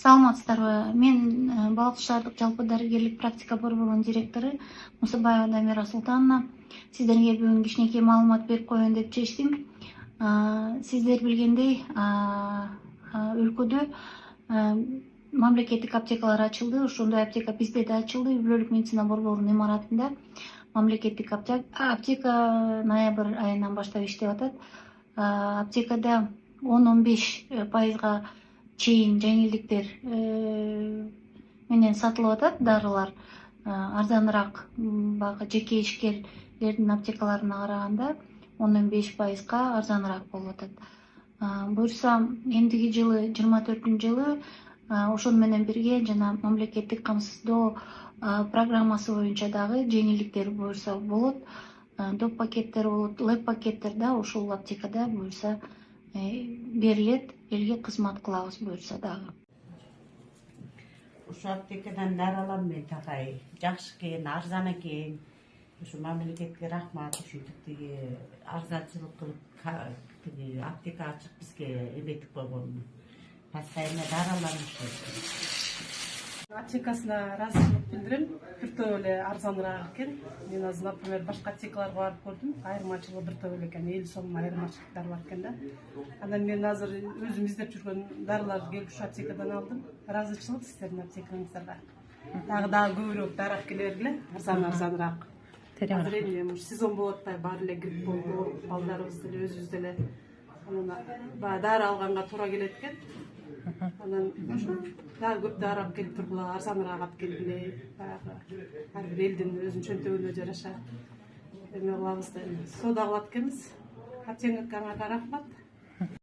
Саламатсыздарбы? Мен Балык шаардык жалпы дарыгерлик практика борборунун директору Мусабаева Дамира Султановна. Сиздерге бүгүн кичинекей маалымат берип коеюн деп чечтим. Сиздер билгендей, өлкөдө мамлекеттик аптекалар ачылды. Ошондой аптека бизде да ачылды. Үй бүлөлүк медицина борборунун имаратында мамлекеттик аптека ноябрь айынан баштап иштеп атат. Аптекада 10-15% чейин жеңилдиктер менен сатылып атат дарылар. Арзаныраак баягы жеке ишкерлердин аптекаларына караганда 10-15% арзаныраак болуп атат. Буюрса эмдиги жылы 24-жылы ошону менен бирге жана мамлекеттик камсыздоо программасы боюнча дагы жеңилдиктер буюрса болот. Доп пакеттер болот, леп пакеттер да ушул аптекада буюрса берилет, элге кызмат кылабыз буюрса дагы. Ушу аптекадан дары алам мен такай. Жакшы экен, арзан экен. Ушу мамлекетке рахмат, ушинтип тиги арзанчылык кылып тиги аптека ачып бизге эметип койгонуна. Постоянно дары алам ушу. Аптекасына ыраазычылык билдирем. Бир эле арзаныраак экен. Мен азыр, например, башка аптекаларга барып көрдүм. Айырмачылыгы бир эле экен, 50 сом айырмачылыктар бар экен да. Анан мен азыр өзүм издеп жүргөн дарыларды келип ушу аптекадан алдым. Ыраазычылык сиздердин аптекаңыздарга. Дагы көбүрөөк дары алып келе бергиле, арзаныраак. Азыр эми сезон болуп атпайбы, баары эле грипп болду, балдарыбыз деле өзүбүз деле. Анан баягы дары алганга туура келет экен. Анан дагы көп дары алып келип тургула, арзаныраак алып келгиле, баягы ар бир элдин өзүнүн чөнтөгүнө жараша эме кылабыз да, соода кылат экенбиз. Аптекаңарга рахмат.